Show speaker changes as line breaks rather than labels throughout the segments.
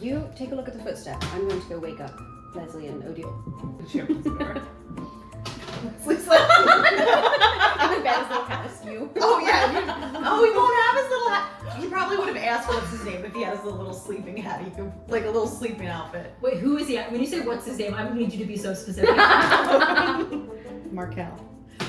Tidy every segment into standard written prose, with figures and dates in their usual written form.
You take a look at the footstep. I'm going to go wake up Leslie and Odile.
She opens the door.
Leslie's like,
I'm bad as hat askew.
oh yeah, he won't have his little hat. He probably would have asked what's his name if he has the little sleeping hat. He could, like a little sleeping outfit.
Wait, who is he? When you say what's his name, I need you to be so specific.
Markel.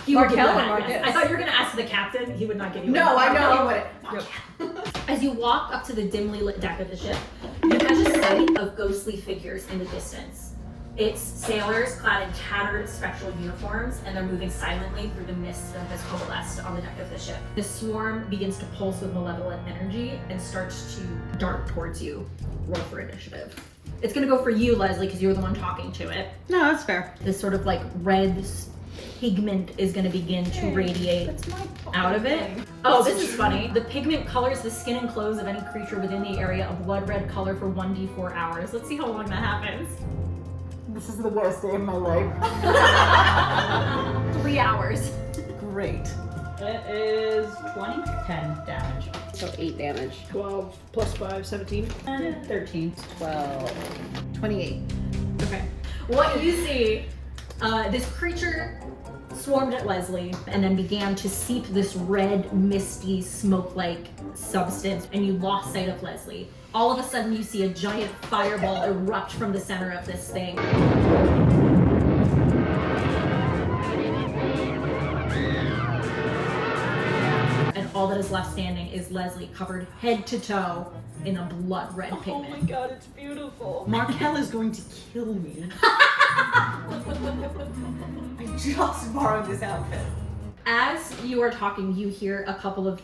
He would give
Markel
you
or
that,
Marcus?
yes. I thought you were gonna ask the captain. He would not give you.
No,
that.
I know he
Markel.
wouldn't.
As you walk up to the dimly lit deck of the ship, you catch a sight of ghostly figures in the distance. It's sailors clad in tattered spectral uniforms, and they're moving silently through the mist that has coalesced on the deck of the ship. The swarm begins to pulse with malevolent energy and starts to dart towards you. Roll for initiative. It's gonna go for you, Leslie, because you were the one talking to it.
No, that's fair.
This sort of like red pigment is gonna begin to radiate
That's my
out of it.
thing.
Oh, this is funny. The pigment colors the skin and clothes of any creature within the area a blood red color for 1d4 hours. Let's see how long that happens.
This is the worst day of my life.
3 hours.
Great.
It is 20, 10 damage.
So 8 damage.
12 plus 5, 17.
And 13.
12.
28.
Okay. What you see, this creature swarmed at Leslie and then began to seep this red, misty, smoke-like substance, and you lost sight of Leslie. All of a sudden, you see a giant fireball erupt from the center of this thing. And all that is left standing is Leslie, covered head to toe in a blood red
Oh my
pigment.
god, it's beautiful.
Markel is going to kill me. I just borrowed this outfit.
As you are talking, you hear a couple of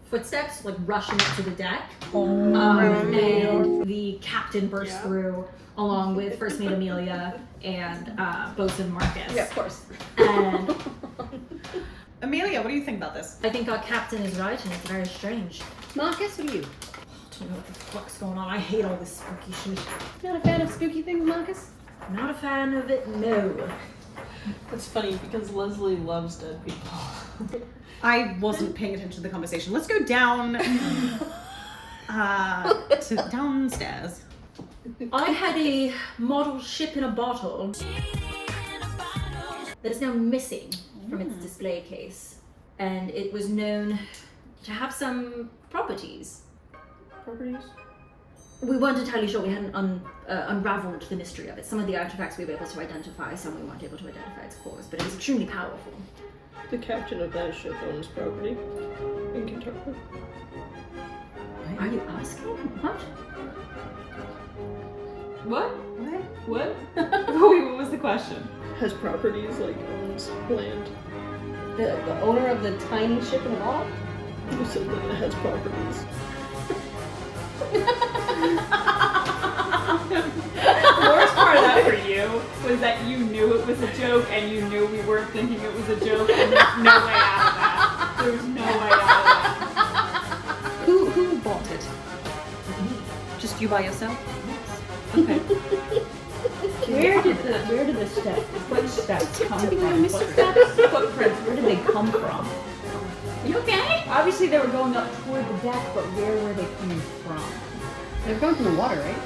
footsteps like rushing up to the deck. And the captain bursts through along with First Mate Amelia and Bosun Marcus.
Yeah, of course.
And
Amelia, what do you think about this?
I think our captain is right and it's very strange.
Marcus, what are you?
I don't know what the fuck's going on. I hate all this spooky shit.
Not a fan of spooky things, Marcus?
Not a fan of it, no.
That's funny because Leslie loves dead people.
I wasn't paying attention to the conversation. Let's go down to downstairs.
I had a model ship in a bottle that is now missing from its display case, and it was known to have some properties.
Properties?
We weren't entirely sure. We hadn't unraveled the mystery of it. Some of the artifacts we were able to identify, some we weren't able to identify its cause, but it was extremely powerful.
The captain of that ship owns property in Kentucky.
Are you asking? What?
What?
What?
What? Wait, what was the question?
Has properties like owns land.
The owner of the tiny ship in the bottle?
Or something that has properties.
The worst part of that for you was that you knew it was a joke and you knew we weren't thinking it was a joke and there's no way out of that. There's no way out of
Who bought it?
Just you by yourself?
Okay.
Where did the footsteps come from?
Footsteps?
Footprints, where did they come from?
You okay?
Obviously they were going up toward the deck, but where were they coming from?
They're going from the water, right?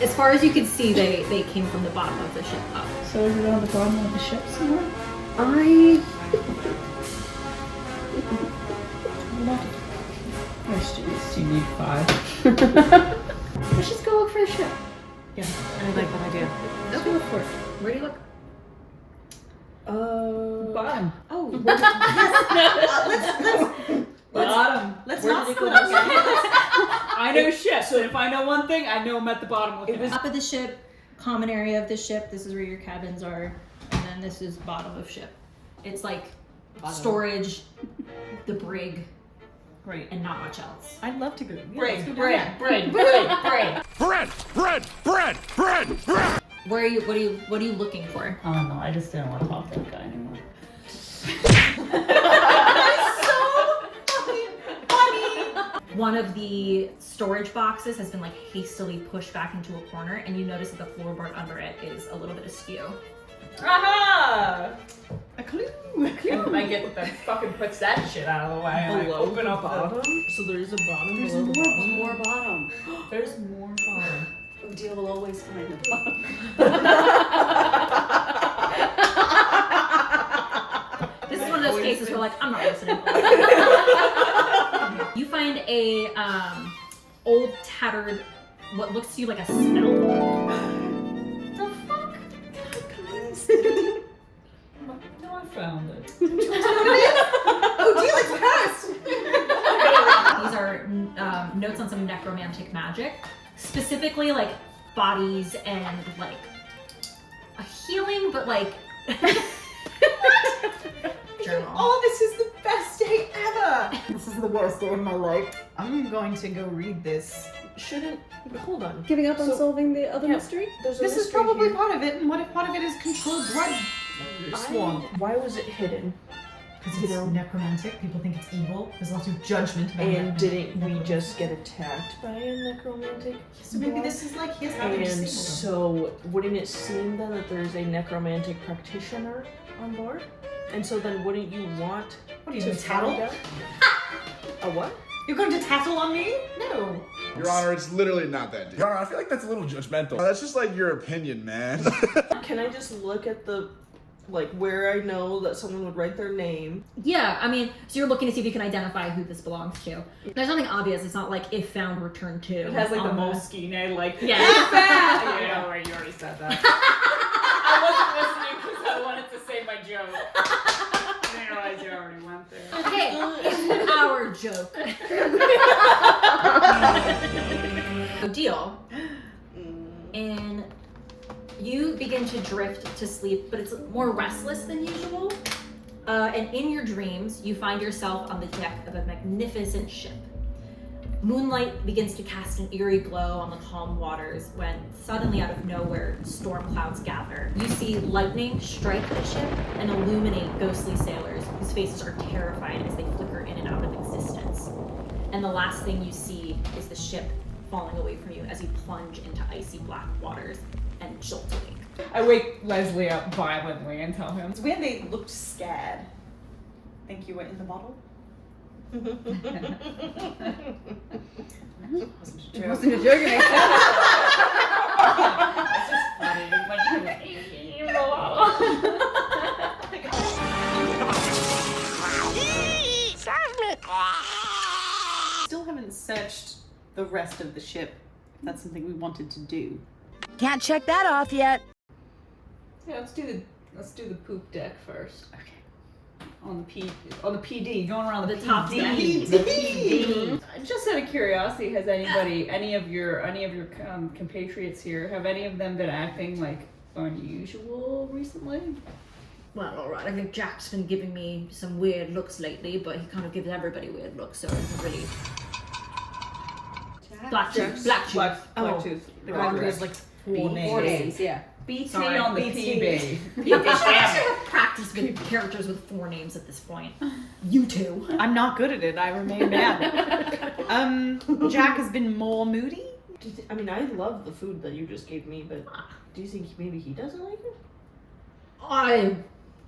As far as you can see, they came from the bottom of the ship up.
So is it on the bottom of the ship somewhere?
I...
Questions. Do you need 5?
Let's just go look for the ship.
Yeah, I like that idea.
Let's go look for it. Where do you look?
Bottom.
Oh,
Bottom.
let's
Where
not
did it
split
go?
up.
I know ships, and if I know one thing, I know I'm at the bottom looking.
It was top of the ship, common area of the ship. This is where your cabins are, and then this is bottom of ship. It's like storage, the brig,
Great.
and not much else.
I'd love to go.
bread.
Where are you? What are you looking for?
Oh no, I just didn't want to talk to that guy anymore.
One of the storage boxes has been like hastily pushed back into a corner, and you notice that the floorboard under it is a little bit askew.
Aha!
A clue.
And I get that fucking puts that shit out of the way. And I
Below
open
the
up
bottom? So there's a bottom
There's
below the bottom.
more bottom.
There's more bottom.
Deal will always find the plug.
This is one of those cases where, like, I'm not listening. You find a old, tattered, what looks to you like a spell book.
The fuck?
No, I found it.
Oh, deal, it's passed!
These are notes on some necromantic magic, specifically like bodies and like a healing, but like journal.
Oh, this is the best day ever! This is the worst day of my life. I'm going to go read this.
Shouldn't. Hold on.
Giving up on
So-
solving the other
Yeah.
mystery?
There's a
This is
mystery
probably
here.
part of it, and what if part of it is controlled blood swan?
Why was it hidden?
Because
You
it's
know.
necromantic, people think it's evil. There's lots of judgment about
And didn't we
necromancy.
just get attacked by a necromantic?
So maybe this is like his how to
And
disable
so, wouldn't it seem then that there's a necromantic practitioner on board? And so then wouldn't you want
them. What are you
to
doing, tattle?
find out? A what?
You're going to tattle on me?
No.
Your Honor, it's literally not that deep. Your Honor, I feel like that's a little judgmental. That's just like your opinion, man.
Can I just look at the, like, where I know that someone would write their name?
Yeah, I mean, so you're looking to see if you can identify who this belongs to. There's nothing obvious. It's not like if found, return to.
It has like the
on
Moleskine, like
Yeah.
yeah, right. You already said that. I wasn't listening because I wanted to say my joke. I didn't realize you already went there.
Okay, it's our joke. Deal. And you begin to drift to sleep, but it's more restless than usual. And in your dreams, you find yourself on the deck of a magnificent ship. Moonlight begins to cast an eerie glow on the calm waters when suddenly out of nowhere, storm clouds gather. You see lightning strike the ship and illuminate ghostly sailors whose faces are terrified as they flicker in and out of existence. And the last thing you see is the ship falling away from you as you plunge into icy black waters and jolt awake.
I wake Leslie up violently and tell him.
It's weird they looked scared. Think you were in the bottle?
It wasn't a joke.
It's just funny.
Still haven't searched the rest of the ship. If that's something we wanted to do.
Can't check that off yet.
Yeah, let's do the poop deck first. Okay. On the PD, going around the
top deck.
The PD. Just out of curiosity, has any of your compatriots here, have any of them been acting like unusual recently?
Well, alright, I think Jack's been giving me some weird looks lately, but he kind of gives everybody weird looks, so it's really... Blacktooth.
Blacktooth. The guy who has like four names.
4 names, yeah.
BT
Sorry,
on the
BT.
PB.
You should actually have practiced with characters with 4 names at this point. You two.
I'm not good at it. I remain bad. Jack has been more moody.
I mean, I love the food that you just gave me, but do you think maybe he doesn't like it?
I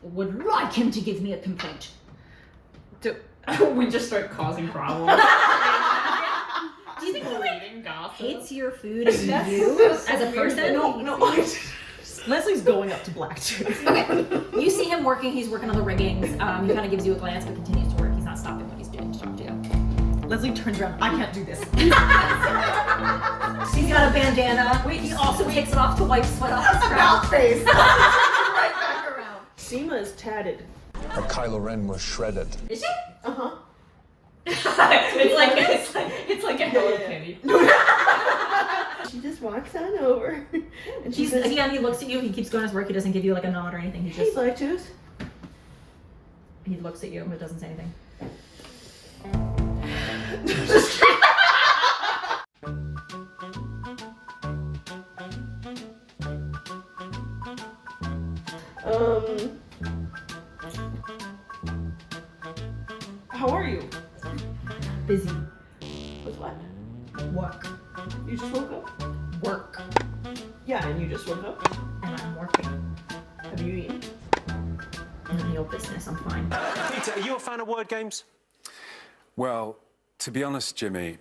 would like him to give me a complaint.
We just start causing problems.
Do you think he like,
Reading gossip.
hates your food and you as a person?
No.
Leslie's going up to Blacktooth.
Okay. You see him working, he's working on the riggings. He kind of gives you a glance but continues to work. He's not stopping what he's doing to talk to you.
Leslie turns around. I can't do this.
He's got a bandana. Wait, he also takes it off to wipe sweat off his brow.
About face. Right back around.
Seema is tatted.
Her Kylo Ren was shredded.
Is she?
Uh-huh.
it's like a Hello Kitty.
She just walks on over. And she
He's,
says,
again, he looks at you, he keeps going his work, he doesn't give you like a nod or anything, he
hey,
just,
Blacktooth.
he looks at you but doesn't say anything.
How are you?
Busy.
With what?
Work.
You just woke up?
Work.
Yeah, and you just woke up?
And I'm working.
Have you eaten?
None of your business, I'm fine.
Peter, are you a fan of word games?
Well, to be honest, Jimmy,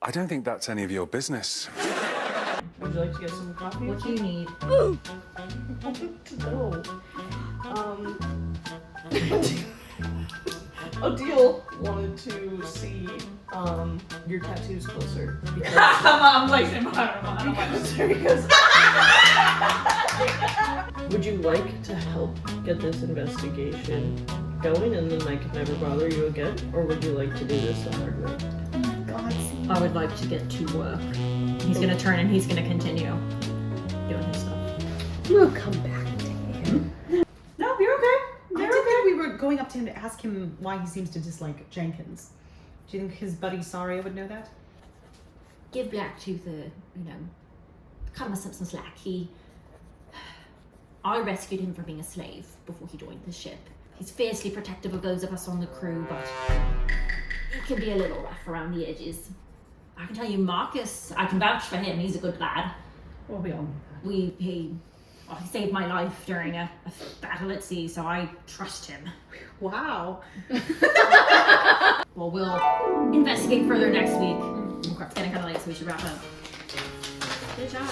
I don't think that's any of your business.
Would you like to get some coffee?
What do you need?
No. Odile wanted to see your tattoos closer because
I'm like, I don't want to.
because would you like to help get this investigation going and then I could never bother you again? Or would you like to do this the hard way?
I would like to get to work. He's gonna turn and he's gonna continue doing his stuff.
We'll come back to him.
No, you're okay. I did think we were going up to him to ask him why he seems to dislike Jenkins. Do you think his buddy Saria would know that?
Give Blacktooth cut him some slack. I rescued him from being a slave before he joined the ship. He's fiercely protective of those of us on the crew, but he can be a little rough around the edges. I can tell you, Marcus, I can vouch for him. He's a good lad.
Well, we all know that.
He saved my life during a battle at sea, so I trust him.
Wow.
Well, we'll investigate further next week. It's getting kind of late, so we should wrap up.
Good job.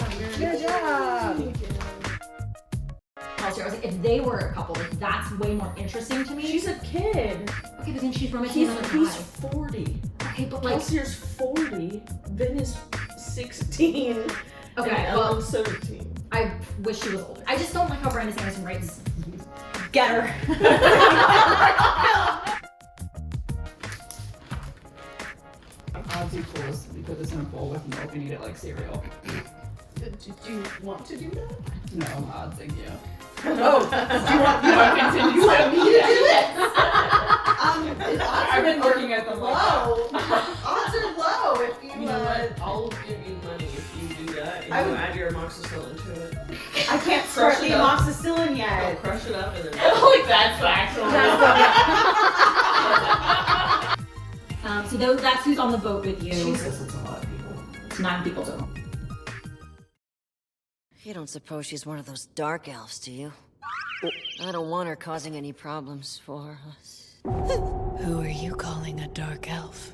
Also, I was like, if they were a couple, like, that's way more interesting to me.
She's a kid.
Okay, but then she's romancing another
He's
guy.
40.
Okay, but like,
Elsier's 40. Vin is 16.
okay,
and
well,
Ellen's 17.
I wish she was older. I just don't like how Brandon Sanderson writes.
Get her.
Odds equals, we put this in a bowl with milk and eat it like cereal.
Did you want to do that?
No, odds, thank you.
Oh,
Do you want continue? You want me to do this? I've been working at the
low. Odds are low if you.
You know what? I'll give you money if you do that. And
I
you
would-
add your amoxicillin to it.
I can't
Crush
start the
it up.
amoxicillin
I'll
yet.
crush it up and then.
Like, that's the actual.
So that's who's on the boat with you.
Jesus, it's a lot of people.
It's 9 people total.
You don't suppose she's one of those dark elves, do you? I don't want her causing any problems for us.
Who are you calling a dark elf?